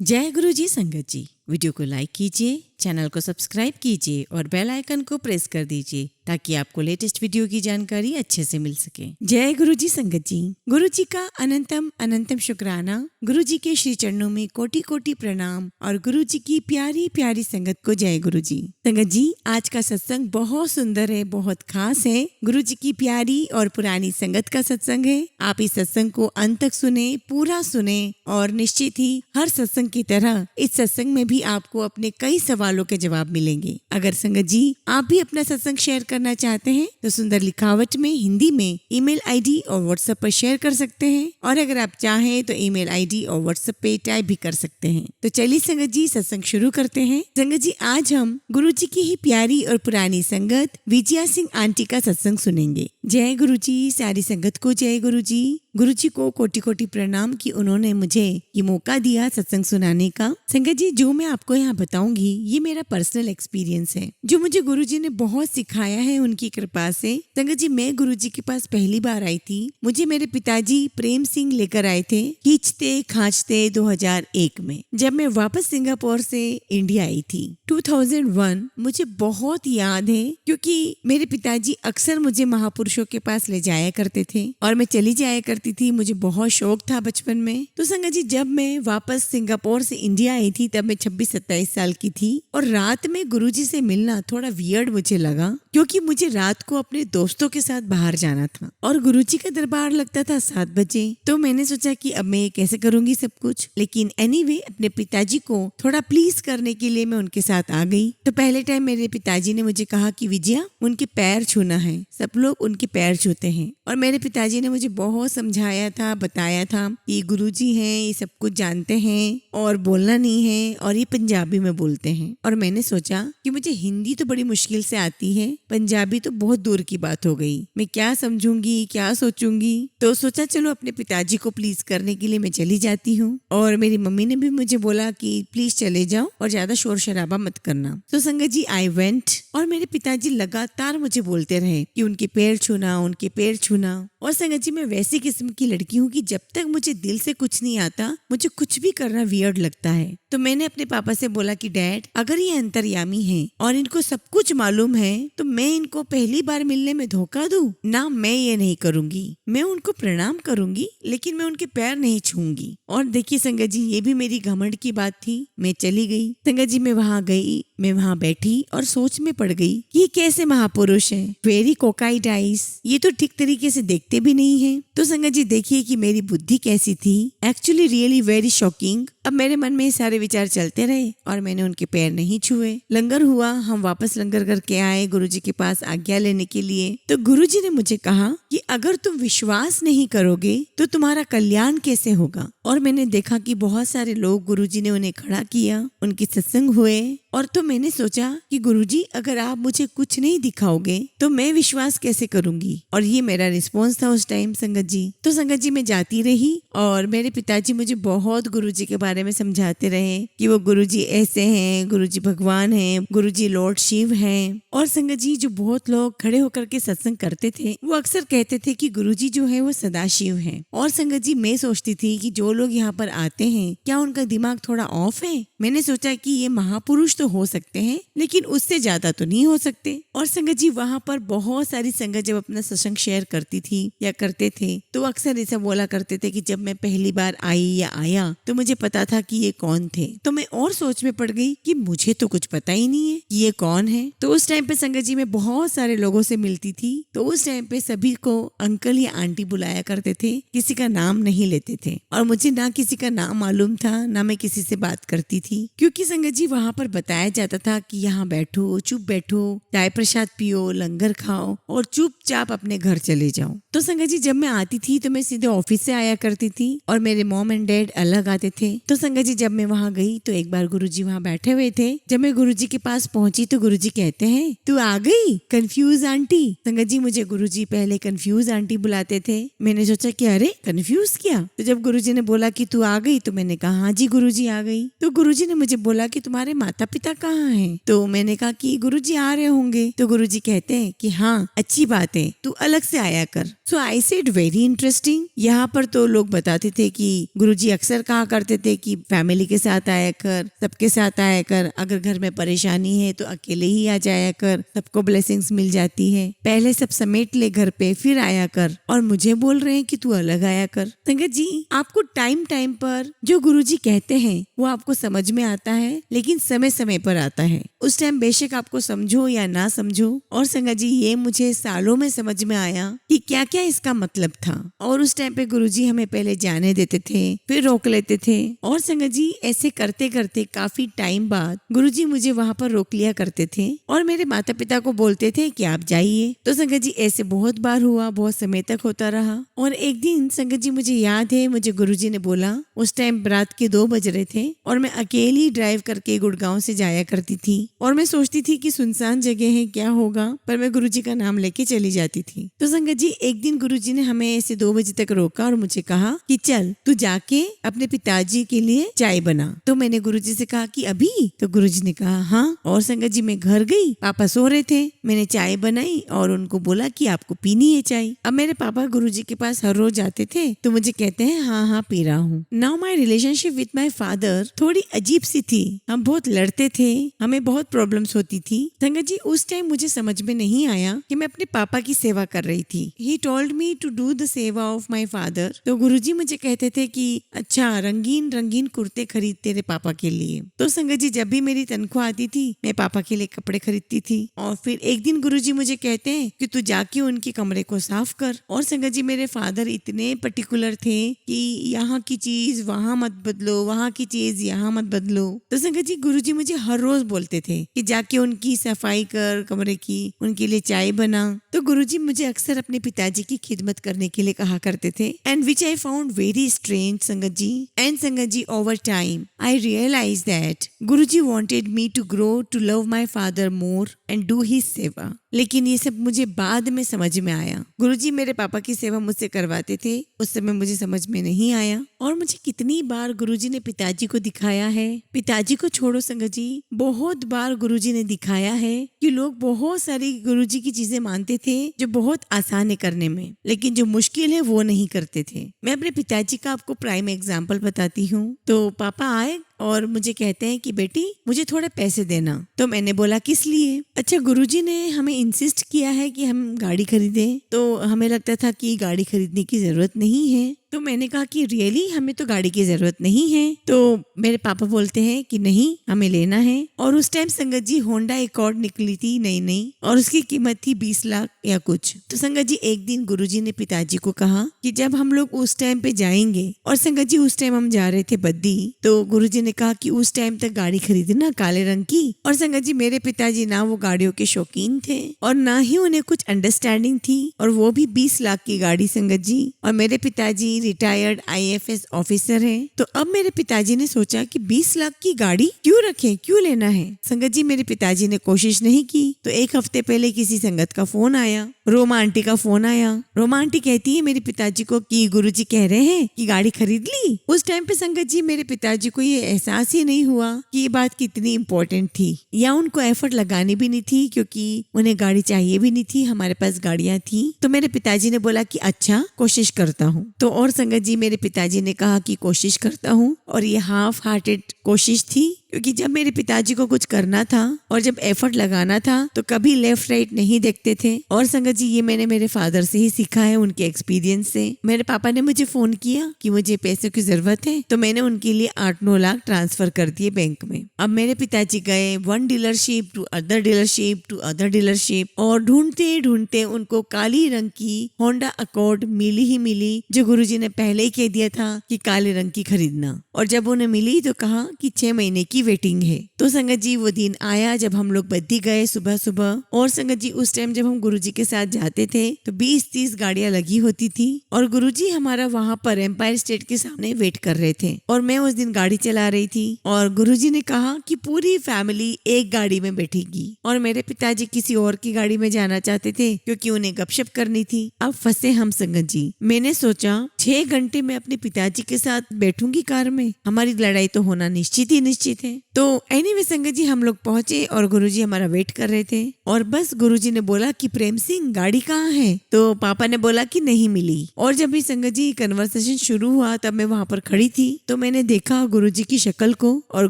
जय गुरु जी संगत जी। वीडियो को लाइक कीजिए, चैनल को सब्सक्राइब कीजिए और बेल आइकन को प्रेस कर दीजिए ताकि आपको लेटेस्ट वीडियो की जानकारी अच्छे से मिल सके। जय गुरु जी संगत जी। गुरु जी का अनंतम अनंतम शुक्राना। गुरु जी के श्री चरणों में कोटि कोटि प्रणाम और गुरु जी की प्यारी प्यारी संगत को जय गुरु जी। संगत जी, आज का सत्संग बहुत सुंदर है, बहुत खास है। गुरु जी की प्यारी और पुरानी संगत का सत्संग है। आप इस सत्संग को अंत तक सुने, पूरा सुने और निश्चित ही हर सत्संग की तरह इस सत्संग में भी आपको अपने कई सवालों के जवाब मिलेंगे। अगर संगत जी आप भी अपना सत्संग शेयर करना चाहते हैं तो सुंदर लिखावट में हिंदी में ईमेल आईडी और व्हाट्सएप पर शेयर कर सकते हैं, और अगर आप चाहें तो ईमेल आईडी और व्हाट्सएप पे टाइप भी कर सकते हैं। तो चलिए संगत जी सत्संग शुरू करते हैं। संगत जी, आज हम गुरु जी की ही प्यारी और पुरानी संगत विजया सिंह आंटी का सत्संग सुनेंगे। जय गुरु जी। सारी संगत को जय गुरु जी। गुरु जी को कोटि कोटि प्रणाम कि उन्होंने मुझे ये मौका दिया सत्संग सुनाने का। संगत जी, जो मैं आपको यहाँ बताऊंगी ये मेरा पर्सनल एक्सपीरियंस है, जो मुझे गुरु जी ने बहुत सिखाया है उनकी कृपा से। संगत जी, मैं गुरु जी के पास पहली बार आई थी। मुझे मेरे पिताजी प्रेम सिंह लेकर आए थे खींचते खांचते 2001 में, जब मैं वापस सिंगापुर से इंडिया आई थी 2001। मुझे बहुत याद है क्योंकि मेरे पिताजी अक्सर मुझे महापुरुषों के पास ले जाया करते थे और मैं चली जाया करती थी। मुझे बहुत शौक था बचपन में। तो संगत जी, जब मैं वापस सिंगापुर से इंडिया आई थी तब मैं 26-27 साल की थी और रात में गुरुजी से मिलना थोड़ा वियर्ड मुझे लगा, क्योंकि मुझे रात को अपने दोस्तों के साथ बाहर जाना था और गुरुजी का दरबार लगता था 7 बजे। तो मैंने सोचा कि अब मैं कैसे करूंगी सब कुछ, लेकिन एनीवे अपने पिताजी को थोड़ा प्लीज करने के लिए मैं उनके साथ आ गई। तो पहले टाइम मेरे पिताजी ने मुझे कहा कि विजया, उनके पैर छूना है, सब लोग उनके पैर छूते हैं। और मेरे पिताजी ने मुझे बहुत समझाया था, बताया था कि गुरुजी हैं, ये सब कुछ जानते हैं और बोलना नहीं है, और ये पंजाबी में बोलते हैं। और मैंने सोचा कि मुझे हिंदी तो बड़ी मुश्किल से आती है, पंजाबी तो बहुत दूर की बात हो गई, मैं क्या समझूंगी, क्या सोचूंगी। तो सोचा चलो अपने पिताजी को प्लीज करने के लिए मैं चली जाती हूँ। और मेरी मम्मी ने भी मुझे बोला कि प्लीज चले जाओ और ज्यादा शोर शराबा मत करना। तो संगत जी, आई वेंट और मेरे पिताजी लगातार मुझे बोलते रहे कि उनके पैर छूना, उनके पैर छूना। और संगत जी, मैं वैसी किस्म की लड़की हूँ कि जब तक मुझे दिल से कुछ नहीं आता मुझे कुछ भी करना वियर्ड लगता है। तो मैंने अपने पापा से बोला कि डैड, अगर ये अंतर्यामी हैं और इनको सब कुछ मालूम है तो मैं इनको पहली बार मिलने में धोखा दूं ना, मैं ये नहीं करूंगी। मैं उनको प्रणाम करूंगी लेकिन मैं उनके पैर नहीं छूंगी। और देखिए संगत जी, ये भी मेरी घमंड की बात थी। मैं चली गई। संगत जी, मैं वहाँ गई, मैं वहाँ बैठी और सोच में पड़ गई ये कैसे महापुरुष है, वेरी कोकाइड आइज, ये तो ठीक तरीके से देखते भी नहीं है। तो संगत जी देखिए कि मेरी बुद्धि कैसी थी, एक्चुअली रियली वेरी शॉकिंग। अब मेरे मन में सारे विचार चलते रहे और मैंने उनके पैर नहीं छुए। लंगर हुआ, हम वापस लंगर करके आए गुरुजी के पास आज्ञा लेने के लिए। तो गुरुजी ने मुझे कहा कि अगर तुम विश्वास नहीं करोगे तो तुम्हारा कल्याण कैसे होगा। और मैंने देखा कि बहुत सारे लोग, गुरुजी ने उन्हें खड़ा किया, उनके सत्संग हुए। और तो मैंने सोचा कि गुरुजी, अगर आप मुझे कुछ नहीं दिखाओगे तो मैं विश्वास कैसे करूंगी। और ये मेरा रिस्पॉन्स था उस टाइम संगत जी। तो संगत जी, मैं जाती रही और मेरे पिताजी मुझे बहुत गुरुजी के बारे में समझाते रहे कि वो गुरुजी ऐसे हैं, गुरुजी भगवान हैं, गुरुजी लॉर्ड शिव हैं। और संगत जी, जो बहुत लोग खड़े होकर के सत्संग करते थे वो अक्सर कहते थे कि गुरुजी जो है वो सदाशिव हैं। और संगत जी, मैं सोचती थी कि जो लोग यहाँ पर आते हैं क्या उनका दिमाग थोड़ा ऑफ है। मैंने सोचा कि ये महापुरुष तो हो सकते हैं लेकिन उससे ज्यादा तो नहीं हो सकते। और संगत जी, वहाँ पर बहुत सारी संगत जब अपना सत्संग शेयर करती थी या करते थे तो अक्सर ऐसा बोला करते थे कि जब मैं पहली बार आई या आया तो मुझे पता था कि ये कौन थे। तो मैं और सोच में पड़ गई कि मुझे तो कुछ पता ही नहीं है कि ये कौन है। तो उस टाइम पे संगत जी मैं बहुत सारे लोगों से मिलती थी। तो उस टाइम पे सभी को अंकल या आंटी बुलाया करते थे, किसी का नाम नहीं लेते थे। और मुझे ना किसी का नाम मालूम था, ना मैं किसी से बात करती थी, क्योंकि संगत जी वहाँ पर बताया जाता था कि यहाँ बैठो, चुप बैठो, चाय प्रसाद पियो, लंगर खाओ और चुपचाप अपने घर चले जाओ। तो संगत जी, जब मैं आती थी तो मैं सीधे ऑफिस से आया करती थी और मेरे मॉम एंड डैड अलग आते थे। तो संगत जी, जब मैं वहाँ गई तो एक बार गुरुजी वहाँ बैठे हुए थे। जब मैं गुरुजी के पास पहुंची तो गुरुजी कहते हैं, तू आ गई कंफ्यूज आंटी। संगत जी, मुझे गुरुजी पहले कंफ्यूज आंटी बुलाते थे। मैंने सोचा कि अरे कंफ्यूज क्या। तो जब गुरुजी ने बोला कि तू आ गई तो मैंने कहा हाँ जी गुरुजी आ गई। तो गुरुजी ने मुझे बोला कि तुम्हारे माता पिता कहाँ हैं। तो मैंने कहा कि गुरुजी आ रहे होंगे। तो गुरुजी कहते हैं कि हाँ अच्छी बात है, तू अलग से आया कर। सो आई सेड वेरी इंटरेस्टिंग। यहाँ पर तो लोग बताते थे कि गुरुजी अक्सर कहा करते थे कि फैमिली के साथ आया कर, सबके साथ आया कर, अगर घर में परेशानी है तो अकेले ही आ जाया कर, सबको ब्लेसिंग्स मिल जाती है, पहले सब समेट ले घर पे फिर आया कर। और मुझे बोल रहे हैं कि तू अलग आया कर। संगत जी, आपको टाइम टाइम पर जो गुरुजी कहते हैं वो आपको समझ में आता है, लेकिन समय समय पर आता है। उस टाइम बेशक आपको समझो या ना समझो। और संगत जी, ये मुझे सालों में समझ में आया कि क्या क्या इसका मतलब था। और उस टाइम पे गुरुजी हमें पहले जाने देते थे, फिर रोक लेते थे। और संगत जी, ऐसे करते करते काफी टाइम बाद गुरुजी मुझे वहाँ पर रोक लिया करते थे और मेरे माता पिता को बोलते थे कि आप जाइए। तो संगत जी, ऐसे बहुत बार हुआ, बहुत समय तक होता रहा। और एक दिन संगत जी, मुझे याद है, मुझे गुरुजी ने बोला, उस टाइम रात के 2 बज रहे थे और मैं अकेली ड्राइव करके गुड़गांव से जाया करती थी। और मैं सोचती थी कि सुनसान जगह है, क्या होगा, पर मैं गुरुजी का नाम लेके चली जाती थी। तो संगत जी, एक दिन गुरुजी ने हमें ऐसे 2 बजे तक रोका और मुझे कहा कि चल तू जाके अपने पिताजी के लिए चाय बना। तो मैंने गुरुजी से कहा कि अभी? तो गुरुजी ने कहा हाँ। और संगत जी, मैं घर गई, पापा सो रहे थे, मैंने चाय बनाई और उनको बोला कि आपको पीनी है चाय। अब मेरे पापा गुरुजी के पास हर रोज आते थे तो मुझे कहते हैं हाँ हाँ पी रहा हूँ। Now my relationship with my father थोड़ी अजीब सी थी। हम बहुत लड़ते थे, हमें बहुत प्रॉब्लम्स होती थी। संगत जी, उस टाइम मुझे समझ में नहीं आया कि मैं अपने पापा की सेवा कर रही थी। He told me to do the seva of my father. तो गुरुजी मुझे कहते थे कि अच्छा, रंगीन रंगीन कुर्ते खरीद तेरे पापा के लिए। तो संगत जी, जब भी मेरी तनख्वाह आती थी मैं पापा के लिए कपड़े खरीदती थी। और फिर एक दिन गुरुजी मुझे कहते हैं कि तू जाके उनके कमरे को साफ कर। और संगत जी, मेरे फादर इतने पर्टिकुलर थे कि यहाँ की चीज वहां मत बदलो, वहां की चीज यहाँ मत बदलो। तो संगत जी, गुरुजी मुझे हर रोज बोलते थे कि जाके उनकी सफाई कर, कमरे की, उनके लिए चाय बना। तो गुरुजी मुझे अक्सर अपने पिताजी की खिदमत करने के लिए कहा करते थे, and which I found very strange sangat ji. And sangat ji, over time I realize that Guruji wanted me to grow to love my father more and do his seva. लेकिन ये सब मुझे बाद में समझ में आया। गुरुजी मेरे पापा की सेवा मुझसे करवाते थे, उस समय मुझे समझ में नहीं आया। और मुझे कितनी बार गुरुजी ने पिताजी को दिखाया है, पिताजी को छोड़ो संगत जी, बहुत बार गुरुजी ने दिखाया है कि लोग बहुत सारी गुरुजी की चीजें मानते थे जो बहुत आसान है करने में, लेकिन जो मुश्किल है वो नहीं करते थे। मैं अपने पिताजी का आपको प्राइम एग्जाम्पल बताती हूँ। तो पापा आए और मुझे कहते हैं कि बेटी मुझे थोड़े पैसे देना। तो मैंने बोला किस लिए? अच्छा, गुरुजी ने हमें इंसिस्ट किया है कि हम गाड़ी खरीदें। तो हमें लगता था कि गाड़ी खरीदने की जरूरत नहीं है। तो मैंने कहा कि रियली हमें तो गाड़ी की जरूरत नहीं है। तो मेरे पापा बोलते हैं कि नहीं, हमें लेना है। और उस टाइम संगत जी होंडा एकॉर्ड निकली थी नई नई और उसकी कीमत थी 20 लाख या कुछ। तो संगत जी, एक दिन गुरुजी ने पिताजी को कहा कि जब हम लोग उस टाइम पे जाएंगे, और संगत जी उस टाइम हम जा रहे थे बद्दी, तो गुरुजी ने कहा कि उस टाइम तक गाड़ी खरीदना काले रंग की। और संगत जी, मेरे पिताजी ना वो गाड़ियों के शौकीन थे और ना ही उन्हें कुछ अंडरस्टैंडिंग थी, और वो भी 20 लाख की गाड़ी संगत जी। और मेरे पिताजी रिटायर्ड IAFS ऑफिसर हैं। तो अब मेरे पिताजी ने सोचा कि 20 लाख की गाड़ी क्यों रखें, क्यों लेना है। संगत जी, मेरे पिताजी ने कोशिश नहीं की। तो एक हफ्ते पहले किसी संगत का फोन आया, रोमा आंटी का फोन आया। रोमा आंटी कहती है मेरे पिताजी को कि गुरुजी कह रहे हैं कि गाड़ी खरीद ली। उस टाइम पे संगत जी मेरे पिताजी को ये एहसास ही नहीं हुआ कि ये बात कितनी इम्पोर्टेंट थी, या उनको एफर्ट लगानी भी नहीं थी, क्योंकि उन्हें गाड़ी चाहिए भी नहीं थी, हमारे पास गाड़ियां थी। तो मेरे पिताजी ने बोला कि अच्छा, कोशिश करता हूँ। तो और संगत जी, मेरे पिताजी ने कहा कि कोशिश करता हूँ, और ये हाफ हार्टेड कोशिश थी, क्योंकि जब मेरे पिताजी को कुछ करना था और जब एफर्ट लगाना था तो कभी लेफ्ट राइट नहीं देखते थे। और संगत जी, ये मैंने मेरे फादर से ही सीखा है, उनके एक्सपीरियंस से। मेरे पापा ने मुझे फोन किया कि मुझे पैसों की जरूरत है, तो मैंने उनके लिए 8-9 लाख ट्रांसफर कर दिए बैंक में। अब मेरे पिताजी गए one dealership to other dealership to other dealership, और ढूंढते ढूंढते उनको काली रंग की होंडा अकॉर्ड मिली ही मिली, जो गुरुजी ने पहले ही कह दिया था कि काले रंग की खरीदना। और जब उन्हें मिली तो कहा कि 6 महीने की वेटिंग है। तो संगत जी, वो दिन आया जब हम लोग बद्दी गए सुबह सुबह। और संगत जी, उस टाइम जब हम गुरुजी के साथ जाते थे तो 20-30 गाड़ियां लगी होती थी, और गुरुजी हमारा वहां पर एम्पायर स्टेट के सामने वेट कर रहे थे। और मैं उस दिन गाड़ी चला रही थी, और गुरुजी ने कहा कि पूरी फैमिली एक गाड़ी में बैठेगी, और मेरे पिताजी किसी और की गाड़ी में जाना चाहते थे क्योंकि उन्हें गपशप करनी थी। अब फंसे हम संगत जी। मैंने सोचा 6 घंटे में अपने पिताजी के साथ बैठूंगी कार में, हमारी लड़ाई तो होना निश्चित ही निश्चित है। तो एनीवे संगत जी हम लोग पहुंचे और गुरुजी हमारा वेट कर रहे थे और बस गुरुजी ने बोला कि प्रेम सिंह गाड़ी कहाँ है, तो पापा ने बोला कि नहीं मिली। और जब भी संगत जी कन्वर्सेशन शुरू हुआ तब मैं वहाँ पर खड़ी थी, तो मैंने देखा गुरुजी की शक्ल को और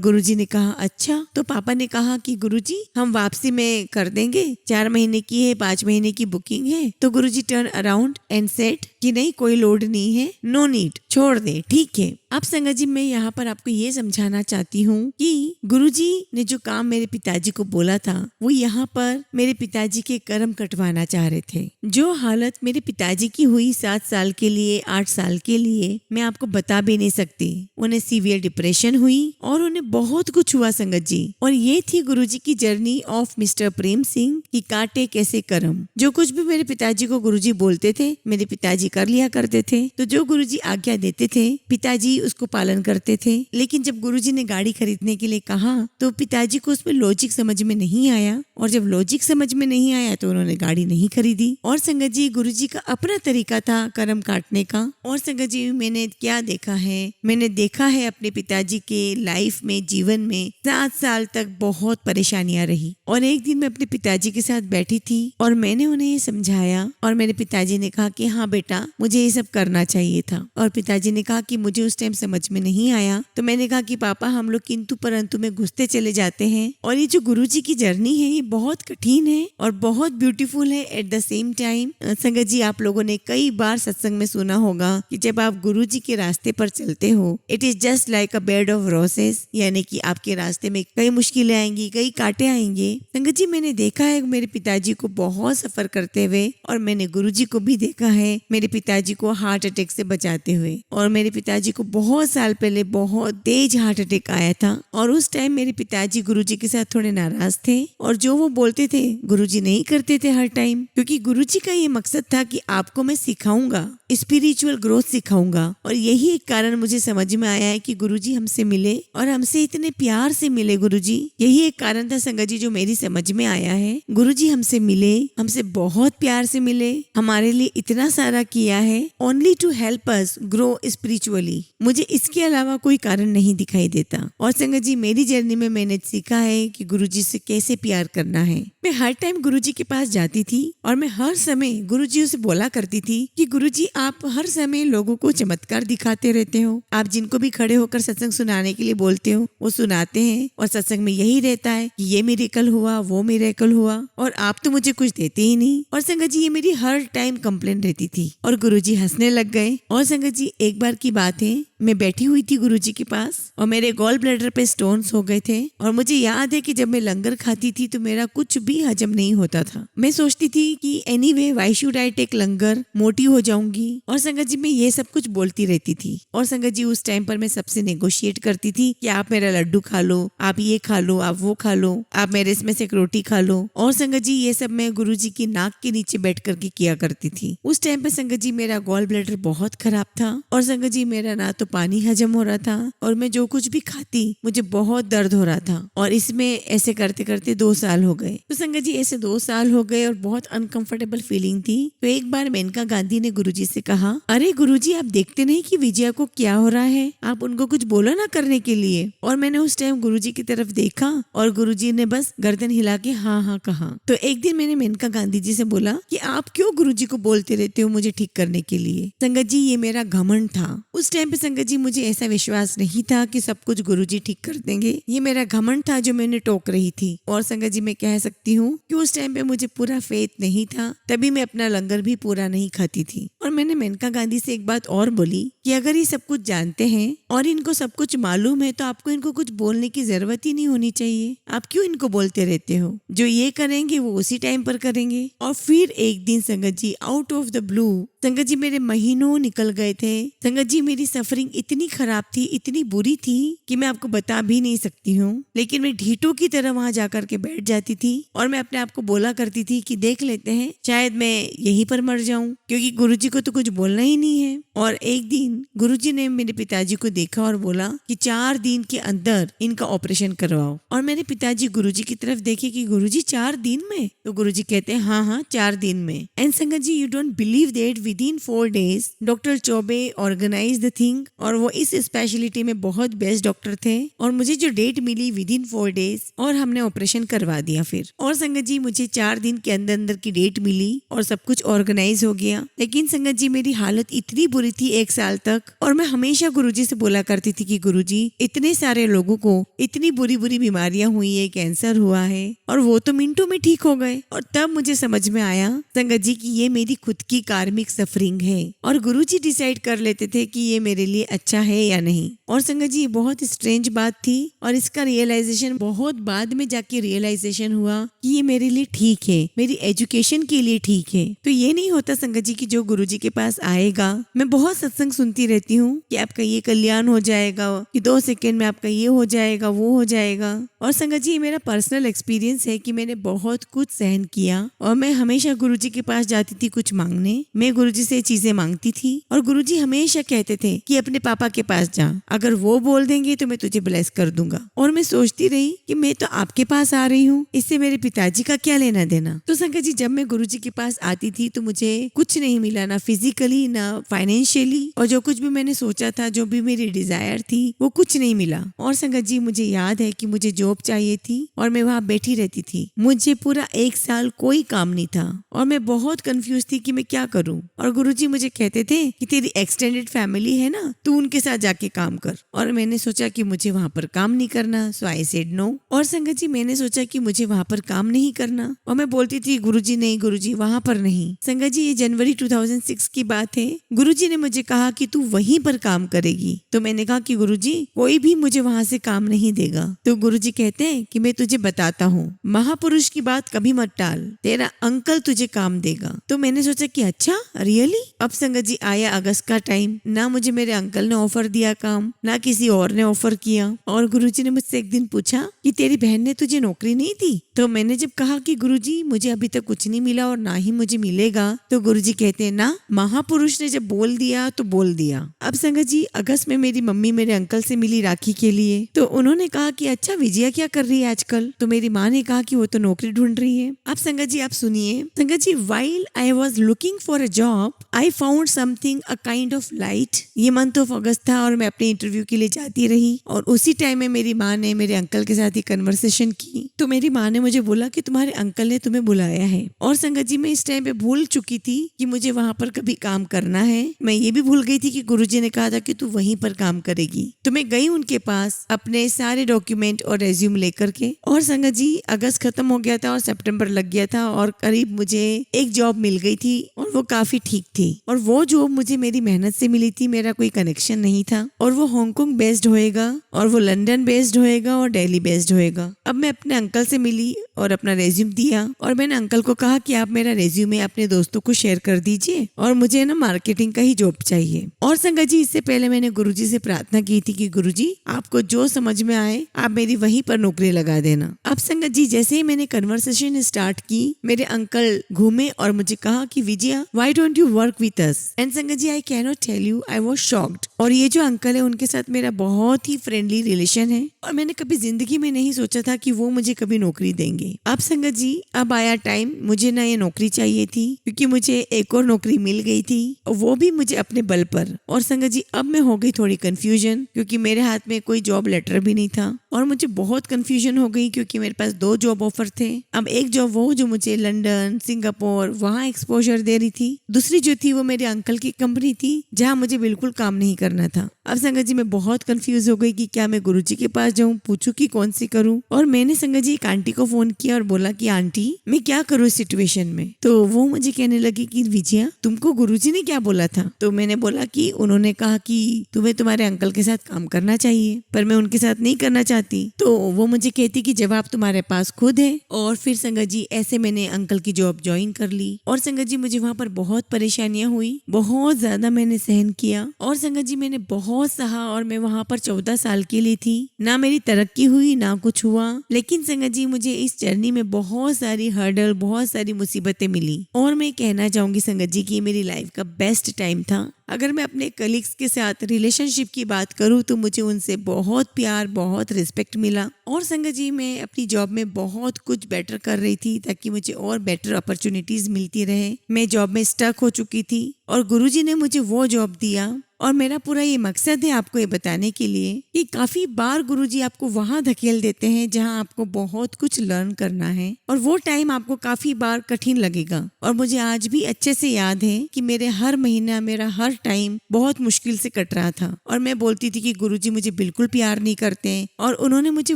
गुरुजी ने कहा अच्छा। तो पापा ने कहा कि गुरुजी हम वापसी में कर देंगे, 4 महीने की है, 5 महीने की बुकिंग है। तो गुरुजी टर्न अराउंड एंड सेड कि नहीं कोई लोड नहीं है, नो नीड, छोड़ दे, ठीक है। अब संगत जी मैं यहाँ पर आपको ये समझाना चाहती हूँ कि गुरुजी ने जो काम मेरे पिताजी को बोला था वो यहाँ पर मेरे पिताजी के कर्म कटवाना चाह रहे थे। जो हालत मेरे पिताजी की हुई 7 साल के लिए, 8 साल के लिए, मैं आपको बता भी नहीं सकती। उन्हें सीवियर डिप्रेशन हुई और उन्हें बहुत कुछ हुआ संगत जी। और ये थी गुरुजी की journey of mister Prem Singh कि काटे कैसे कर्म। जो कुछ भी मेरे पिताजी को गुरुजी बोलते थे मेरे पिताजी कर लिया करते थे। तो जो गुरुजी आज्ञा देते थे पिताजी उसको पालन करते थे। लेकिन जब गुरुजी ने गाड़ी खरीदने के लिए कहा तो पिताजी को उसमें लॉजिक समझ में नहीं आया और जब लॉजिक समझ में नहीं आया तो उन्होंने गाड़ी नहीं खरीदी। और संगत जी गुरुजी का अपना तरीका था कर्म काटने का। और संगत जी मैंने क्या देखा है, मैंने देखा है अपने पिताजी के लाइफ में, जीवन में 7 साल तक बहुत परेशानियां रही। और एक दिन मैं अपने पिताजी के साथ बैठी थी और मैंने उन्हें ये समझाया और मेरे पिताजी ने कहा कि हाँ बेटा मुझे ये सब करना चाहिए था। और पिताजी ने कहा कि मुझे उस टाइम समझ में नहीं आया। तो मैंने कहा कि पापा हम लोग किंतु परंतु में घुसते चले जाते हैं और ये जो गुरुजी की जर्नी है ये बहुत कठिन है और बहुत ब्यूटीफुल है एट द सेम टाइम। संगत जी आप लोगों ने कई बार सत्संग में सुना होगा कि जब आप गुरुजी के रास्ते पर चलते हो it is just like a bed of रोसेस, यानी कि आपके रास्ते में कई मुश्किलें आएंगी, कई कांटे आएंगे। संगत जी मैंने देखा है मेरे पिताजी को बहुत सफर करते हुए और मैंने गुरुजी को भी देखा है मेरे पिताजी को हार्ट अटैक से बचाते हुए। और मेरे पिताजी को बहुत साल पहले बहुत तेज हार्ट अटैक आया था और उस टाइम मेरे पिताजी गुरुजी के साथ थोड़े नाराज थे और जो वो बोलते थे गुरुजी नहीं करते थे हर टाइम, क्योंकि गुरुजी का ये मकसद था कि आपको मैं सिखाऊंगा, स्पिरिचुअल ग्रोथ सिखाऊंगा। और यही एक कारण मुझे समझ में आया है कि गुरुजी हमसे मिले और हमसे इतने प्यार से मिले। गुरुजी यही एक कारण था संगत जी जो मेरी समझ में आया है। गुरुजी हमसे मिले, हमसे बहुत प्यार से मिले, हमारे लिए इतना सारा किया है only to help us grow spiritually. मुझे इसके अलावा कोई कारण नहीं दिखाई देता। और संगत जी मेरी जर्नी में मैंने सीखा है कि गुरुजी से कैसे प्यार करना है। मैं हर टाइम गुरुजी के पास जाती थी और मैं हर समय गुरुजी से बोला करती थी कि गुरुजी आप हर समय लोगों को चमत्कार दिखाते रहते हो, आप जिनको भी खड़े होकर सत्संग सुनाने के लिए बोलते हो वो सुनाते हैं और सत्संग में यही रहता है कि ये मिरेकल हुआ, वो मिरेकल हुआ और आप तो मुझे कुछ देते ही नहीं। और संगत जी ये मेरी हर टाइम कंप्लेन रहती थी और गुरुजी हंसने लग गए। और संगत जी एक बार की बात है मैं बैठी हुई थी गुरुजी के पास और मेरे गॉल ब्लैडर पे स्टोन्स हो गए थे और मुझे याद है कि जब मैं लंगर खाती थी तो मेरा कुछ भी हजम नहीं होता था। मैं सोचती थी कि anyway why should I take langar, मोटी हो जाऊंगी। और संगत जी मैं ये सब कुछ बोलती रहती थी। और संगत जी उस टाइम पर मैं सबसे नेगोशिएट करती थी कि आप मेरा लड्डू खा लो, आप ये खा लो, आप वो खा लो, आप मेरे इसमें से एक रोटी खा लो। और संगत जी ये सब मैं गुरुजी की नाक के नीचे बैठ करके किया करती थी। उस टाइम पे संगत जी मेरा गॉल ब्लैडर बहुत खराब था और संगत जी मेरा ना तो पानी हजम हो रहा था और मैं जो कुछ भी खाती मुझे बहुत दर्द हो रहा था। और इसमें ऐसे करते करते 2 साल हो गए। तो संगत जी ऐसे 2 साल हो गए और बहुत अनकंफर्टेबल फीलिंग थी। तो एक बार मेनका गांधी ने गुरुजी से कहा, अरे गुरुजी आप देखते नहीं कि विजया को क्या हो रहा है, आप उनको कुछ बोलो ना करने के लिए। और मैंने उस टाइम गुरुजी की तरफ देखा और गुरुजी ने बस गर्दन हिला के हाँ हाँ कहा। तो एक दिन मैंने मेनका गांधी जी से बोला कि आप क्यों गुरुजी को बोलते रहते हो मुझे ठीक करने के लिए। संगत जी ये मेरा घमंड था। उस टाइम पे संगत जी मुझे ऐसा विश्वास नहीं था कि सब कुछ गुरुजी ठीक कर देंगे। ये मेरा घमंड था जो मैंने टोक रही थी। और संगत जी मैं कह सकती हूँ कि उस टाइम पे मुझे पूरा फेथ नहीं था, तभी मैं अपना लंगर भी पूरा नहीं खाती थी। और मैंने मेनका गांधी से एक बात और बोली कि अगर ये सब कुछ जानते हैं और इनको सब कुछ मालूम है तो आपको इनको कुछ बोलने की जरूरत ही नहीं होनी चाहिए। आप क्यों इनको बोलते रहते हो? जो ये करेंगे वो उसी टाइम पर करेंगे। और फिर एक दिन संगत जी आउट ऑफ द ब्लू संगत जी मेरे महीनों निकल गए थे। संगत जी मेरी सफरिंग इतनी खराब थी, इतनी बुरी थी कि मैं आपको बता भी नहीं सकती हूँ। लेकिन मैं ढीठों की तरह वहां जाकर के बैठ जाती थी और मैं अपने आप को बोला करती थी कि देख लेते हैं, शायद मैं यहीं पर मर जाऊं, क्योंकि गुरुजी को तो कुछ बोलना ही नहीं है। और एक दिन गुरुजी ने मेरे पिताजी को देखा और बोला कि 4 दिन के अंदर इनका ऑपरेशन करवाओ। और मेरे पिताजी गुरुजी की तरफ देखे कि गुरुजी 4 दिन में? तो गुरुजी कहते हैं हाँ 4 दिन में। And sangat ji you don't believe that with in 4 days doctor Chaubey organize the thing, और वो इस स्पेशलिटी में बहुत बेस्ट डॉक्टर थे, और मुझे जो डेट मिली विद इन 4 days और हमने ऑपरेशन करवा दिया फिर। और संगत जी मुझे 4 दिन के अंदर अंदर की डेट मिली और सब कुछ ऑर्गेनाइज हो गया। लेकिन संगत जी मेरी हालत इतनी बुरी थी 1 साल तक, और मैं हमेशा गुरुजी से बोला करती थी कि गुरुजी इतने सारे लोगों को इतनी बुरी बुरी बीमारियां हुई है, कैंसर हुआ है, और वो तो मिनटों में ठीक हो गए। और तब मुझे समझ में आया संगत जी कि ये मेरी खुद की कार्मिक सफरिंग है, और गुरुजी डिसाइड कर लेते थे कि ये मेरे लिए अच्छा है या नहीं। और संगत जी बहुत स्ट्रेंज बात थी, और इसका रियलाइजेशन बहुत बाद में जाके रियलाइजेशन हुआ कि ये मेरे लिए ठीक है, मेरी एजुकेशन के लिए ठीक है। तो ये नहीं होता संगत जी कि जो गुरुजी के पास आएगा, मैं बहुत सत्संग सुनती रहती हूँ कि आपका ये कल्याण हो जाएगा, कि 2 सेकंड में आपका ये हो जाएगा, वो हो जाएगा। और संगत जी मेरा पर्सनल एक्सपीरियंस है कि मैंने बहुत कुछ सहन किया, और मैं हमेशा गुरुजी के पास जाती थी कुछ मांगने। मैं गुरुजी से चीजें मांगती थी, और गुरुजी हमेशा कहते थे कि अपने पापा के पास जा, अगर वो बोल देंगे तो मैं तुझे ब्लेस कर दूंगा। और मैं सोचती रही कि मैं तो आपके पास आ रही हूँ, इससे मेरे पिताजी का क्या लेना देना। तो संगत जी जब मैं गुरुजी के पास आती थी तो मुझे कुछ नहीं मिला, ना फिजिकली ना फाइनेंशियली, और जो कुछ भी मैंने सोचा था, जो भी मेरी डिजायर थी, वो कुछ नहीं मिला। और संगत जी मुझे याद है कि मुझे जॉब चाहिए थी, और मैं वहाँ बैठी रहती थी। मुझे पूरा 1 साल कोई काम नहीं था, और मैं बहुत कंफ्यूज थी कि मैं क्या करूँ। और गुरुजी मुझे कहते थे कि तेरी एक्सटेंडेड फैमिली है ना, तू उनके साथ जाके काम कर। और मैंने सोचा कि मुझे वहाँ पर काम नहीं करना, सो आई सेड नो। और संगत जी मैंने सोचा कि मुझे वहाँ पर काम नहीं करना, और मैं बोलती थी गुरुजी नहीं, गुरुजी वहाँ पर नहीं। संगत जी ये जनवरी 2006 की बात है। गुरुजी ने मुझे कहा कि तू वहीं पर काम करेगी। तो मैंने कहा कि गुरुजी कोई भी मुझे वहाँ से काम नहीं देगा। तो गुरुजी कहते हैं कि मैं तुझे बताता हूँ, महापुरुष की बात कभी मत टाल, तेरा अंकल तुझे काम देगा। तो मैंने सोचा कि अच्छा रियली। अब संगत जी आया अगस्त का टाइम, ना मुझे मेरे अंकल ने ऑफर दिया काम, ना किसी और ने ऑफर किया। और गुरुजी ने मुझसे एक दिन पूछा कि तेरी बहन ने तुझे नौकरी नहीं दी। तो मैंने जब कहा कि गुरुजी मुझे अभी तक कुछ नहीं मिला और ना ही मुझे मिलेगा, तो गुरुजी कहते हैं ना, महापुरुष ने जब बोल दिया तो बोल दिया। अब संगत जी अगस्त में मेरी मम्मी मेरे अंकल से मिली राखी के लिए, तो उन्होंने कहा कि अच्छा विजया क्या कर रही है आजकल। तो मेरी माँ ने कहा कि वो तो नौकरी ढूंढ रही है। अब संगत जी आप सुनिए, sangat ji while I was looking for a job I found something a kind of light. ये मंथ ऑफ अगस्त था, और मैं अपने इंटरव्यू के लिए जाती रही, और उसी टाइम में मेरी माँ ने मेरे अंकल के साथ ही कन्वर्सेशन की। तो मेरी माँ ने मुझे बोला कि तुम्हारे अंकल ने तुम्हें बुलाया है। और संगत जी मैं इस टाइम पे भूल चुकी थी कि मुझे वहां पर कभी काम करना है। मैं ये भी भूल गई थी कि गुरुजी ने कहा था कि तू वहीं पर काम करेगी। तो मैं गई उनके पास अपने सारे डॉक्यूमेंट और रेज्यूम लेकर के। और संगत जी अगस्त खत्म हो गया था और सितंबर लग गया था, और करीब मुझे एक जॉब मिल गई थी, और वो काफी ठीक थी। और वो जॉब मुझे मेरी मेहनत से मिली थी, मेरा कोई कनेक्शन नहीं था। और वो हांगकांग बेस्ड होएगा, और वो लंदन बेस्ड होएगा, और दिल्ली बेस्ड होएगा। अब मैं अपने अंकल से मिली और अपना रेज्यूम दिया, और मैंने अंकल को कहा कि आप मेरा रेज्यूमे अपने दोस्तों को शेयर कर दीजिए, और मुझे ना मार्केटिंग का ही जॉब चाहिए। और संगत जी इससे पहले मैंने गुरुजी से प्रार्थना की थी कि गुरुजी आपको जो समझ में आए आप मेरी वहीं पर नौकरी लगा देना। अब संगत जी जैसे ही मैंने कन्वर्सेशन स्टार्ट की, मेरे अंकल घूमे और मुझे कहा कि Vijaya why don't you work with us. And sangat ji I can not tell you I was shocked. और ये जो अंकल है उनके साथ मेरा बहुत ही फ्रेंडली रिलेशन है, और मैंने कभी जिंदगी में नहीं सोचा था कि वो मुझे कभी नौकरी देंगे। अब संगत जी अब आया टाइम, मुझे ना ये नौकरी चाहिए थी, क्योंकि मुझे एक और नौकरी मिल गई थी, वो भी मुझे अपने बल पर। और संगत जी अब मैं हो गई थोड़ी कंफ्यूजन, क्योंकि मेरे हाथ में कोई जॉब लेटर भी नहीं था, और मुझे बहुत कंफ्यूजन हो गई क्योंकि मेरे पास 2 जॉब ऑफर थे। अब एक जॉब वो जो मुझे लंदन सिंगापुर वहाँ एक्सपोजर दे रही थी, दूसरी जो थी वो मेरे अंकल की कंपनी थी जहाँ मुझे बिल्कुल काम नहीं करना था। अब संगत जी मैं बहुत कंफ्यूज हो गई कि क्या मैं गुरुजी के पास जाऊँ, पूछूं कि कौन सी करूँ। और मैंने संगत जी एक आंटी को फोन किया और बोला कि आंटी मैं क्या करूँ इस सिचुएशन में। तो वो मुझे कहने लगी कि विजया तुमको गुरुजी ने क्या बोला था। तो मैंने बोला कि उन्होंने कहा कि तुम्हें तुम्हारे अंकल के साथ काम करना चाहिए, पर मैं उनके साथ नहीं करना चाहती। तो वो मुझे कहती कि जवाब तुम्हारे पास खुद है। और फिर संगत जी ऐसे मैंने अंकल की जॉब ज्वाइन कर ली। और संगत जी मुझे वहाँ पर बहुत परेशानियां हुई, बहुत ज्यादा मैंने सहन किया। और संगत जी मैंने बहुत सहा, और मैं वहाँ पर 14 साल के लिए थी। ना मेरी तरक्की हुई ना कुछ हुआ, लेकिन संगत जी मुझे इस जर्नी में बहुत सारी हर्डल, बहुत सारी मुसीबतें मिली। और मैं कहना चाहूंगी संगत जी की मेरी लाइफ का बेस्ट टाइम था। अगर मैं अपने कलीग्स के साथ रिलेशनशिप की बात करूँ तो मुझे उनसे बहुत प्यार, बहुत रिस्पेक्ट मिला। और संगत जी, मैं अपनी जॉब में बहुत कुछ बेटर कर रही थी ताकि मुझे और बेटर अपॉर्चुनिटीज मिलती रहे। मैं जॉब में स्टक हो चुकी थी और गुरुजी ने मुझे वो जॉब दिया। और मेरा पूरा ये मकसद है आपको ये बताने के लिए कि काफी बार गुरुजी आपको वहां धकेल देते हैं जहां आपको बहुत कुछ लर्न करना है, और वो टाइम आपको काफी बार कठिन लगेगा। और मुझे आज भी अच्छे से याद है कि मेरे हर महीना, मेरा हर टाइम बहुत मुश्किल से कट रहा था और मैं बोलती थी कि गुरुजी मुझे बिल्कुल प्यार नहीं करते और उन्होंने मुझे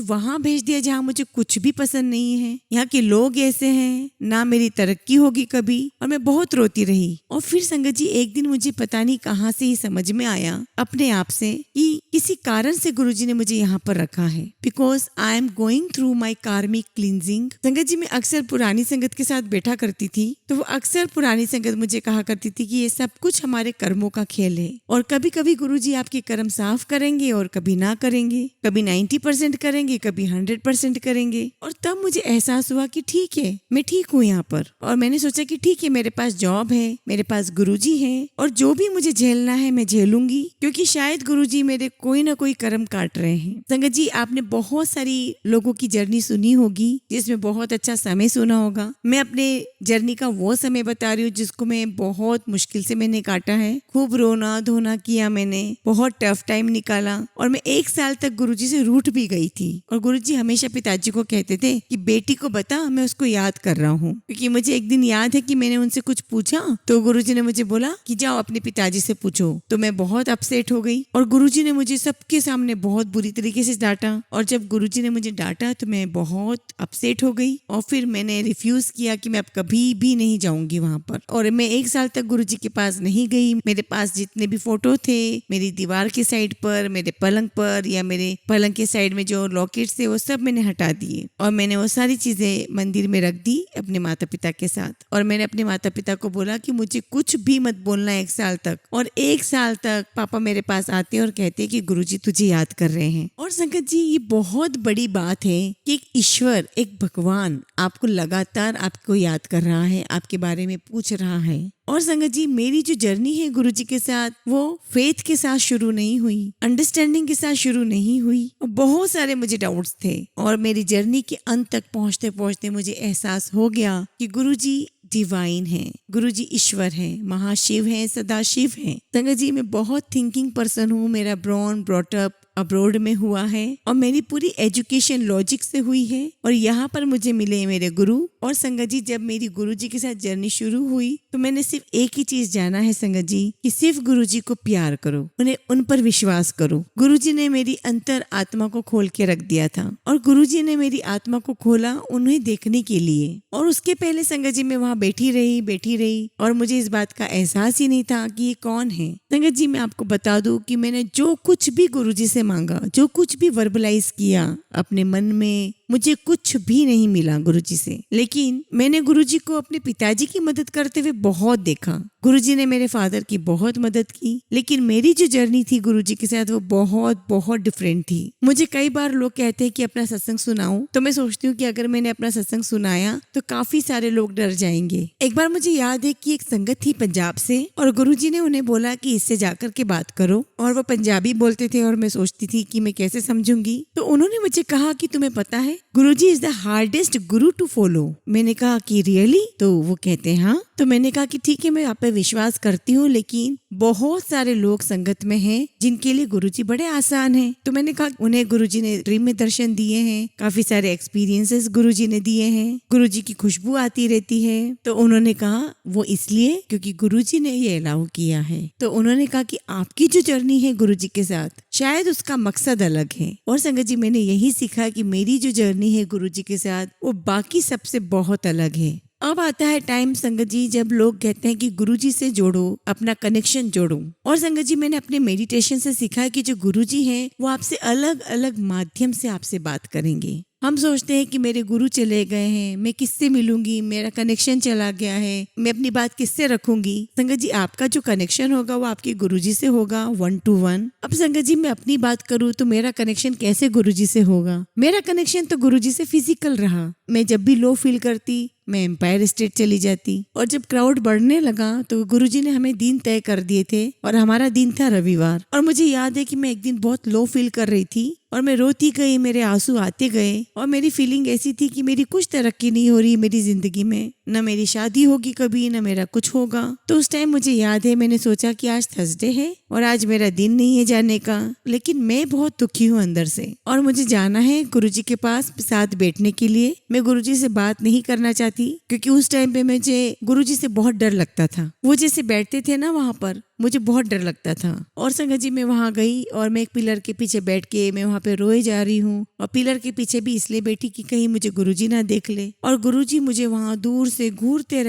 वहां भेज दिया जहाँ मुझे कुछ भी पसंद नहीं है। यहाँ के लोग ऐसे हैं, ना मेरी तरक्की होगी कभी। और मैं बहुत रोती रही। और फिर संगत जी, एक दिन मुझे पता नहीं कहाँ से ही समझ में आया अपने आप से कि किसी कारण से गुरुजी ने मुझे यहाँ पर रखा है, because I am going through my कार्मिक क्लींजिंग। संगत जी, मैं अक्सर पुरानी संगत के साथ बैठा करती थी तो वो अक्सर पुरानी संगत मुझे कहा करती थी कि ये सब कुछ हमारे कर्मों का खेल है और कभी कभी गुरुजी आपके कर्म साफ करेंगे और कभी ना करेंगे, कभी 90% करेंगे, कभी 100% करेंगे। और तब मुझे एहसास हुआ कि ठीक है, मैं ठीक हूँ यहाँ पर। और मैंने सोचा कि ठीक है, मेरे पास जॉब है, मेरे पास गुरुजी है और जो भी मुझे झेलना है मैं झेलूंगी, क्योंकि शायद गुरुजी मेरे कोई ना कोई कर्म काट रहे हैं। संगत जी, आपने बहुत सारी लोगों की जर्नी सुनी होगी जिसमें बहुत अच्छा समय सुना होगा। मैं अपने जर्नी का वो समय बता रही हूँ जिसको मैं बहुत मुश्किल से मैंने काटा है। खूब रोना धोना किया मैंने, बहुत टफ टाइम निकाला और मैं 1 साल तक गुरुजी से रूठ भी गई थी। और गुरुजी हमेशा पिताजी को कहते थे कि बेटी को बता, मैं उसको याद कर रहा हूँ। क्योंकि मुझे एक दिन याद है कि मैंने उनसे कुछ पूछा तो गुरुजी ने मुझे बोला कि जाओ अपने पिताजी से पूछो। तो मैं बहुत अपसेट हो गई और गुरुजी ने मुझे सबके सामने बहुत बुरी तरीके से डांटा। और जब गुरुजी ने मुझे डांटा तो मैं बहुत अपसेट हो गई और फिर मैंने रिफ्यूज किया कि मैं अब कभी भी नहीं जाऊंगी वहां पर। और मैं 1 साल तक गुरुजी के पास नहीं गई। मेरे पास जितने भी फोटो थे मेरी दीवार की साइड पर, मेरे पलंग पर या मेरे पलंग के साइड में जो लॉकेट्स थे वो सब मैंने हटा दिए और मैंने वो सारी चीजें मंदिर में रख दी अपने माता पिता के साथ। और मैंने अपने माता पिता को बोला कि मुझे कुछ भी मत बोलना 1 साल तक। और 1 साल तक पापा मेरे पास आते और कहते कि गुरुजी तुझे याद कर रहे हैं। और संगत जी, ये बहुत बड़ी बात है कि एक ईश्वर, एक भगवान आपको लगातार आपको याद कर रहा है, आपके बारे में पूछ रहा है। और संगत जी, मेरी जो जर्नी है गुरुजी के साथ वो फेथ के साथ शुरू नहीं हुई, अंडरस्टैंडिंग के साथ शुरू नहीं हुई। और बहुत सारे मुझे डाउट्स थे और मेरी जर्नी के अंत तक पहुंचते पहुंचते मुझे एहसास हो गया कि गुरुजी डिवाइन है, गुरुजी ईश्वर है, महाशिव है, सदाशिव है। संगत जी, मैं बहुत थिंकिंग पर्सन हूँ। मेरा ब्रॉटअप अब्रॉड में हुआ है और मेरी पूरी एजुकेशन लॉजिक से हुई है और यहाँ पर मुझे मिले मेरे गुरु। और संगत जी, जब मेरी गुरुजी के साथ जर्नी शुरू हुई तो मैंने सिर्फ एक ही चीज जाना है संगत जी, कि सिर्फ गुरुजी को प्यार करो, उन्हें उन पर विश्वास करो। गुरुजी ने मेरी अंतर आत्मा को खोल के रख दिया था और गुरुजी ने मेरी आत्मा को खोला उन्हें देखने के लिए। और उसके पहले संगत जी मैं वहाँ बैठी रही और मुझे इस बात का एहसास ही नहीं था कि ये कौन है। संगत जी, मैं आपको बता दूं कि मैंने जो कुछ भी गुरुजी से मांगा, जो कुछ भी वर्बलाइज किया अपने मन में, मुझे कुछ भी नहीं मिला गुरुजी से। लेकिन मैंने गुरुजी को अपने पिताजी की मदद करते हुए बहुत देखा। गुरुजी ने मेरे फादर की बहुत मदद की, लेकिन मेरी जो जर्नी थी गुरुजी के साथ वो बहुत बहुत डिफरेंट थी। मुझे कई बार लोग कहते हैं कि अपना सत्संग सुनाओ, तो मैं सोचती हूँ कि अगर मैंने अपना सत्संग सुनाया तो काफी सारे लोग डर जाएंगे। एक बार मुझे याद है कि एक संगत थी पंजाब से और गुरुजी ने उन्हें बोला कि इससे जाकर के बात करो, और वो पंजाबी बोलते थे और मैं सोचती थी कि मैं कैसे समझूंगी। तो उन्होंने मुझे कहा कि तुम्हें पता है गुरुजी is the hardest Guru to follow. मैंने कहा कि रियली? तो वो कहते हैं हाँ। तो मैंने कहा कि ठीक है, मैं आप पे विश्वास करती हूँ, लेकिन बहुत सारे लोग संगत में हैं जिनके लिए गुरुजी बड़े आसान हैं। तो मैंने कहा उन्हें गुरुजी ने ड्रीम में दर्शन दिए हैं, काफी सारे एक्सपीरियंसेस गुरुजी ने दिए हैं, गुरुजी की खुशबू आती रहती है। तो उन्होंने कहा वो इसलिए क्योंकि गुरुजी ने ये अलाउ किया है। तो उन्होंने कहा कि आपकी जो जर्नी है गुरुजी के साथ शायद उसका मकसद अलग है। और संगत जी, मैंने यही सीखा कि मेरी जो जर्नी है गुरुजी के साथ वो बाकी सबसे बहुत अलग है। अब आता है टाइम संगत जी जब लोग कहते हैं कि गुरुजी से जोड़ो, अपना कनेक्शन जोड़ो। और संगत जी, मैंने अपने मेडिटेशन से सीखा है कि जो गुरुजी हैं वो आपसे अलग अलग माध्यम से आपसे बात करेंगे। हम सोचते हैं कि मेरे गुरु चले गए हैं, मैं किससे मिलूंगी, मेरा कनेक्शन चला गया है, मैं अपनी बात किससे रखूंगी। संगत जी, आपका जो कनेक्शन होगा वो आपके गुरुजी से होगा, 1 to 1। अब संगत जी, मैं अपनी बात करूँ तो मेरा कनेक्शन कैसे गुरुजी से होगा? मेरा कनेक्शन तो गुरुजी से फिजिकल रहा। मैं जब भी लो फील करती मैं एम्पायर स्टेट चली जाती। और जब क्राउड बढ़ने लगा तो गुरुजी ने हमें दिन तय कर दिए थे और हमारा दिन था रविवार। और मुझे याद है कि मैं एक दिन बहुत लो फील कर रही थी और मैं रोती गई, मेरे आंसू आते गए और मेरी फीलिंग ऐसी थी कि मेरी कुछ तरक्की नहीं हो रही मेरी जिंदगी में, न मेरी शादी होगी कभी, न मेरा कुछ होगा। तो उस टाइम मुझे याद है मैंने सोचा कि आज थर्सडे है और आज मेरा दिन नहीं है जाने का, लेकिन मैं बहुत दुखी हूँ अंदर से और मुझे जाना है गुरुजी के पास साथ बैठने के लिए। मैं गुरुजी से बात नहीं करना चाहती क्योंकि उस टाइम पे मुझे गुरुजी से बहुत डर लगता था। वो जैसे बैठते थे ना वहां पर, मुझे बहुत डर लगता था। और संगत जी मैं वहां गई और मैं एक पिलर के पीछे बैठ के मैं वहां पे रोए जा रही हूँ और पिलर के पीछे भी इसलिए बैठी कि कहीं मुझे गुरुजी ना देख ले। और गुरुजी मुझे वहां दूर से घूरते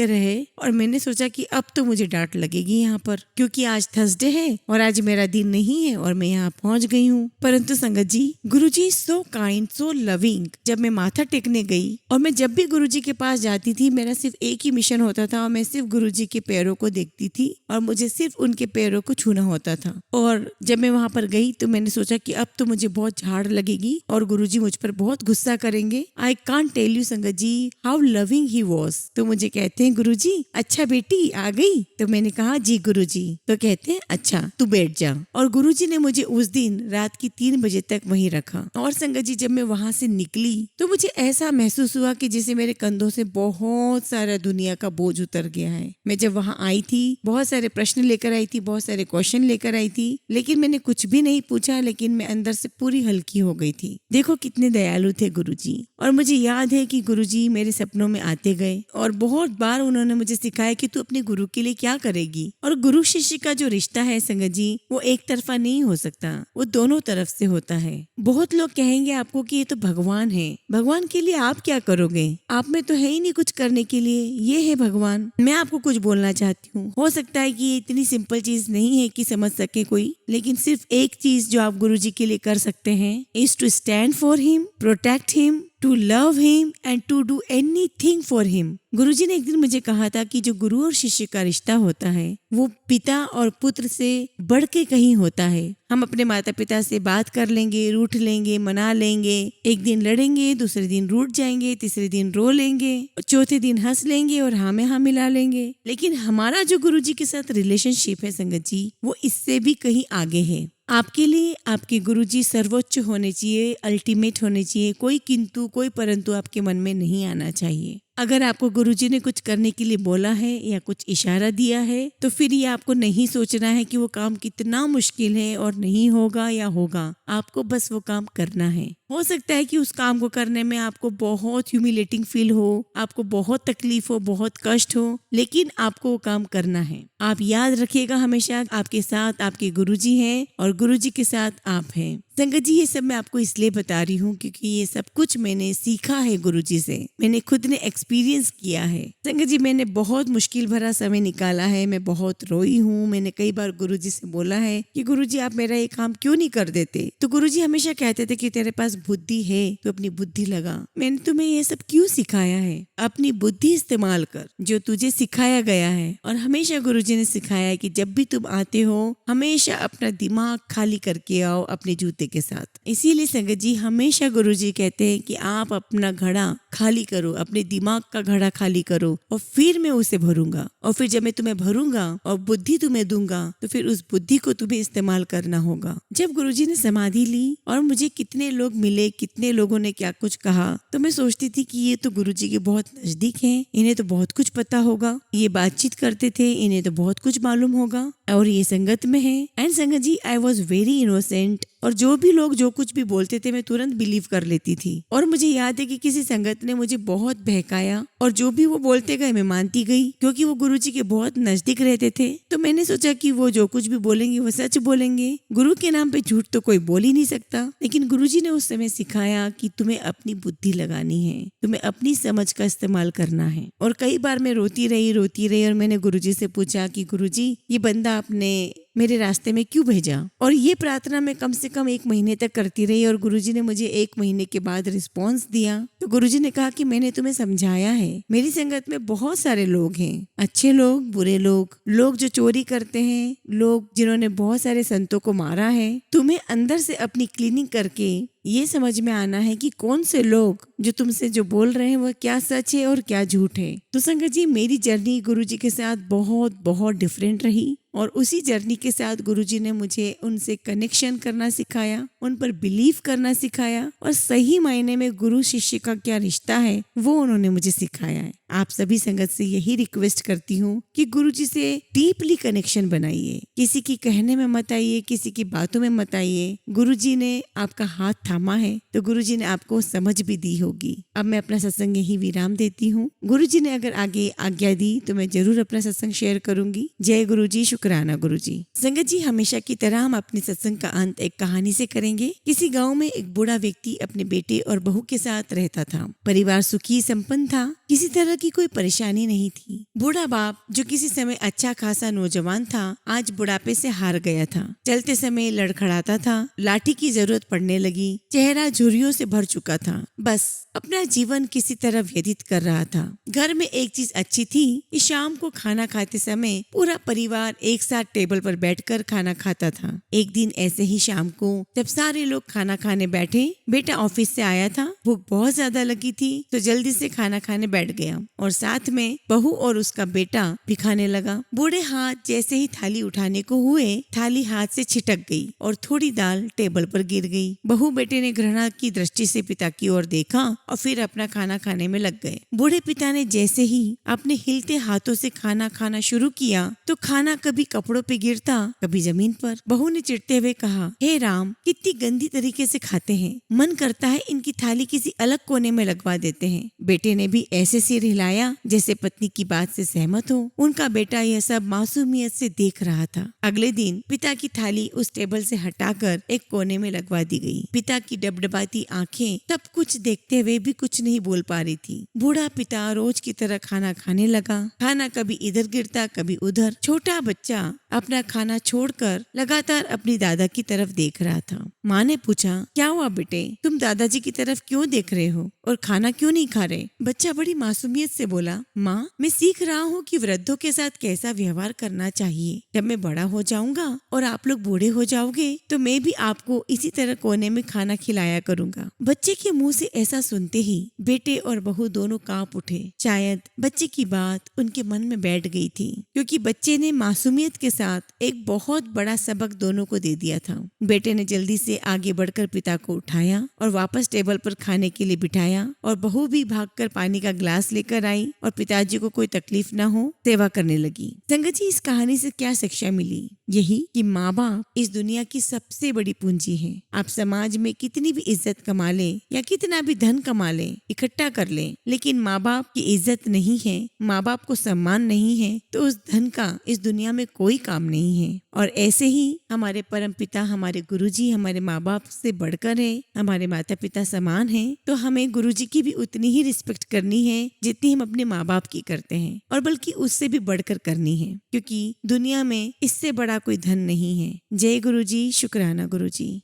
रहे और मैंने सोचा कि अब तो मुझे डांट लगेगी यहाँ पर, क्योंकि आज थर्सडे है और आज मेरा दिन नहीं है और मैं यहाँ पहुंच गई हूँ। परंतु संगत जी गुरुजी सो काइंड, सो लविंग। जब मैं माथा टेकने गई और मैं जब भी गुरुजी के पास जाती थी मेरा सिर्फ एक ही मिशन होता था और मैं सिर्फ गुरुजी के पैरों को देखती थी और मुझे सिर्फ उनके पैरों को छूना होता था। और जब मैं वहां पर गई तो मैंने सोचा कि अब तो मुझे बहुत झाड़ लगेगी और गुरुजी मुझ पर बहुत गुस्सा करेंगे। आई कांट टेल यू संगत जी हाउ लविंग ही वॉज। तो मुझे कहते हैं गुरुजी अच्छा बेटी आ गई। तो मैंने कहा जी गुरुजी। तो कहते हैं अच्छा तू बैठ जा। और गुरुजी ने मुझे उस दिन रात की 3 बजे तक वहीं रखा। और संगत जी जब मैं वहां से निकली तो मुझे ऐसा महसूस हुआ कि जैसे मेरे कंधों से बहुत सारा दुनिया का बोझ उतर गया है। मैं जब वहां आई थी बहुत सारे प्रश्न लेकर आई थी, बहुत सारे क्वेश्चन लेकर आई थी, लेकिन मैंने कुछ भी नहीं पूछा, लेकिन मैं अंदर से पूरी हल्की हो गई थी। देखो कितने दयालु थे गुरुजी। और मुझे याद है कि गुरुजी मेरे सपनों में आते गए और बहुत बार उन्होंने मुझे सिखाया कि तू अपने गुरु के लिए क्या करेगी। और गुरु शिष्य का जो रिश्ता है संगत जी वो एक तरफा नहीं हो सकता, वो दोनों तरफ से होता है। बहुत लोग कहेंगे आपको कि ये तो भगवान है, भगवान के लिए आप क्या करोगे, आप में तो है ही नहीं कुछ करने के लिए, ये है भगवान। मैं आपको कुछ बोलना चाहती हूँ, हो सकता है कि ये इतनी सिंपल चीज नहीं है कि समझ सके कोई, लेकिन सिर्फ एक चीज जो आप गुरुजी के लिए कर सकते हैं is to stand for him, protect him, to love him and to do anything for him. Guruji ने एक दिन मुझे कहा था कि जो गुरु और शिष्य का रिश्ता होता है वो पिता और पुत्र से बढ़ के कहीं होता है। हम अपने माता पिता से बात कर लेंगे, रूठ लेंगे, मना लेंगे, एक दिन लड़ेंगे, दूसरे दिन रूठ जाएंगे, तीसरे दिन रो लेंगे, चौथे दिन हंस लेंगे और हाँ में हाँ मिला लेंगे। लेकिन हमारा जो गुरुजी के साथ रिलेशनशिप है संगत जी वो इससे भी कहीं आगे है। आपके लिए आपके गुरुजी सर्वोच्च होने चाहिए, अल्टीमेट होने चाहिए, कोई किंतु कोई परंतु आपके मन में नहीं आना चाहिए। अगर आपको गुरुजी ने कुछ करने के लिए बोला है या कुछ इशारा दिया है तो फिर ये आपको नहीं सोचना है कि वो काम कितना मुश्किल है और नहीं होगा या होगा, आपको बस वो काम करना है। हो सकता है कि उस काम को करने में आपको बहुत ह्यूमिलेटिंग फील हो, आपको बहुत तकलीफ हो, बहुत कष्ट हो, लेकिन आपको वो काम करना है। आप याद रखिएगा हमेशा आपके साथ आपके गुरुजी हैं और गुरुजी के साथ आप हैं। संगत जी ये सब मैं आपको इसलिए बता रही हूँ क्योंकि ये सब कुछ मैंने सीखा है गुरुजी से, मैंने खुद ने एक्सपीरियंस किया है। संगत जी मैंने बहुत मुश्किल भरा समय निकाला है, मैं बहुत रोई हूँ। मैंने कई बार गुरुजी से बोला है कि गुरुजी आप मेरा ये काम क्यों नहीं कर देते, तो गुरुजी हमेशा कहते थे कि तेरे पास बुद्धि है तो अपनी बुद्धि लगा। मैंने तुम्हें ये सब क्यों सिखाया है, अपनी बुद्धि इस्तेमाल कर जो तुझे सिखाया गया है। और हमेशा गुरुजी ने सिखाया है कि जब भी तुम आते हो हमेशा अपना दिमाग खाली करके आओ अपने जूते के साथ। इसीलिए संगत जी हमेशा गुरुजी कहते हैं कि आप अपना घड़ा खाली करो, अपने दिमाग का घड़ा खाली करो और फिर मैं उसे भरूंगा। और फिर जब मैं तुम्हें भरूंगा और बुद्धि तुम्हें दूंगा तो फिर उस बुद्धि को तुम्हें इस्तेमाल करना होगा। जब गुरुजी ने समाधि ली और मुझे कितने लोग मिले, कितने लोगों ने क्या कुछ कहा, तो मैं सोचती थी कि ये तो गुरुजी के बहुत नजदीक हैं, इन्हें तो बहुत कुछ पता होगा, ये बातचीत करते थे, इन्हें तो बहुत कुछ मालूम होगा और ये संगत में है। And sangat ji I was very innocent और जो भी लोग जो कुछ भी बोलते थे मैं तुरंत बिलीव कर लेती थी। और मुझे याद है कि किसी संगत ने मुझे बहुत बहकाया और जो भी वो बोलते गए मैं मानती गई क्योंकि वो गुरुजी के बहुत नजदीक रहते थे। तो मैंने सोचा कि वो जो कुछ भी बोलेंगे वो सच बोलेंगे, गुरु के नाम पे झूठ तो कोई बोल ही नहीं सकता। लेकिन गुरुजी ने उस समय सिखाया कि तुम्हें अपनी बुद्धि लगानी है, तुम्हें अपनी समझ का इस्तेमाल करना है। और कई बार मैं रोती रही और मैंने गुरुजी से पूछा कि गुरुजी ये बंदा आपने मेरे रास्ते में क्यों भेजा। और ये प्रार्थना मैं कम से कम 1 महीने तक करती रही और गुरुजी ने मुझे 1 महीने के बाद रिस्पॉन्स दिया। तो गुरुजी ने कहा कि मैंने तुम्हें समझाया है, मेरी संगत में बहुत सारे लोग हैं, अच्छे लोग, बुरे लोग, लोग जो चोरी करते हैं, लोग जिन्होंने बहुत सारे संतों को मारा है। तुम्हें अंदर से अपनी क्लीनिंग करके ये समझ में आना है कि कौन से लोग जो तुमसे जो बोल रहे हैं वह क्या सच है और क्या झूठ है। तो संगत जी, मेरी जर्नी गुरुजी के साथ बहुत बहुत डिफरेंट रही और उसी जर्नी के साथ गुरुजी ने मुझे उनसे कनेक्शन करना सिखाया, उन पर बिलीव करना सिखाया और सही मायने में गुरु शिष्य का क्या रिश्ता है वो उन्होंने मुझे सिखाया है। आप सभी संगत से यही रिक्वेस्ट करती हूँ कि गुरुजी से डीपली कनेक्शन बनाइए, किसी की कहने में मत आइए, किसी की बातों में मत आइए। गुरुजी ने आपका हाथ थामा है तो गुरुजी ने आपको समझ भी दी होगी। अब मैं अपना सत्संग यही विराम देती हूँ। गुरुजी ने अगर आगे आज्ञा दी तो मैं जरूर अपना सत्संग शेयर करूंगी। जय गुरुजी, शुक्राना गुरुजी। संगत जी, हमेशा की तरह हम अपने सत्संग का अंत एक कहानी से करेंगे। किसी गाँव में एक बूढ़ा व्यक्ति अपने बेटे और बहू के साथ रहता था। परिवार सुखी संपन्न था, किसी तरह की कोई परेशानी नहीं थी। बूढ़ा बाप जो किसी समय अच्छा खासा नौजवान था, आज बुढ़ापे से हार गया था। चलते समय लड़खड़ाता था, लाठी की जरूरत पड़ने लगी, चेहरा झुर्रियों से भर चुका था, बस अपना जीवन किसी तरह व्यतीत कर रहा था। घर में एक चीज अच्छी थी कि शाम को खाना खाते समय पूरा परिवार एक साथ टेबल पर बैठकर खाना खाता था। एक दिन ऐसे ही शाम को जब सारे लोग खाना खाने बैठे, बेटा ऑफिस से आया था, भूख बहुत ज्यादा लगी थी तो जल्दी से खाना खाने बैठ गया और साथ में बहू और उसका बेटा भी खाने लगा। बूढ़े हाथ जैसे ही थाली उठाने को हुए, थाली हाथ से छिटक गई और थोड़ी दाल टेबल पर गिर गई। बहू बेटे ने घृणा की दृष्टि से पिता की ओर देखा और फिर अपना खाना खाने में लग गए। बूढ़े पिता ने जैसे ही अपने हिलते हाथों से खाना खाना शुरू किया तो खाना कभी कपड़ों पे गिरता, कभी जमीन पर। बहू ने चिढ़ते हुए कहा, हे राम, कितनी गंदी तरीके से खाते हैं, मन करता है इनकी थाली किसी अलग कोने में लगवा देते हैं। बेटे ने भी ऐसे सिर हिलाया जैसे पत्नी की बात से सहमत हो। उनका बेटा यह सब मासूमियत से देख रहा था। अगले दिन पिता की थाली उस टेबल से हटाकर एक कोने में लगवा दी गई। पिता की डबडबाती आंखें सब कुछ देखते हुए भी कुछ नहीं बोल पा रही थी। बूढ़ा पिता रोज की तरह खाना खाने लगा। खाना कभी इधर गिरता, कभी उधर। छोटा बच्चा अपना खाना छोड़कर लगातार अपनी दादा की तरफ देख रहा था। माँ ने पूछा, क्या हुआ बेटे, तुम दादाजी की तरफ क्यों देख रहे हो और खाना क्यों नहीं खा रहे? बच्चा बड़ी मासूमियत से बोला, माँ, मैं सीख रहा हूँ कि वृद्धों के साथ कैसा व्यवहार करना चाहिए। जब मैं बड़ा हो जाऊंगा और आप लोग बूढ़े हो जाओगे तो मैं भी आपको इसी तरह कोने में खाना खिलाया करूंगा। बच्चे के मुंह से ऐसा सुनते ही बेटे और बहू दोनों कांप उठे। शायद बच्चे की बात उनके मन में बैठ गई थी, क्योंकि बच्चे ने मासूमियत के साथ एक बहुत बड़ा सबक दोनों को दे दिया था। बेटे ने जल्दी से आगे बढ़कर पिता को उठाया और वापस टेबल पर खाने के लिए बिठाया और बहू भी भागकर पानी का ग्लास लेकर आई और पिताजी को कोई तकलीफ न हो सेवा करने लगी। संगत जी, इस कहानी से क्या शिक्षा मिली? यही कि माँ बाप इस दुनिया की सबसे बड़ी पूंजी है। आप समाज में कितनी भी इज्जत कमा ले या कितना भी धन कमा ले, इकट्ठा कर ले, लेकिन माँ बाप की इज्जत नहीं है, माँ बाप को सम्मान नहीं है तो उस धन का इस दुनिया में कोई काम नहीं है। और ऐसे ही हमारे परम पिता, हमारे गुरुजी हमारे माँ बाप से बढ़कर है, हमारे माता पिता समान है, तो हमें गुरुजी की भी उतनी ही रिस्पेक्ट करनी है जितनी हम अपने माँ बाप की करते हैं, और बल्कि उससे भी बढ़कर करनी है, क्योंकि दुनिया में इससे बड़ा कोई धन नहीं है। जय गुरुजी, शुक्राना गुरुजी।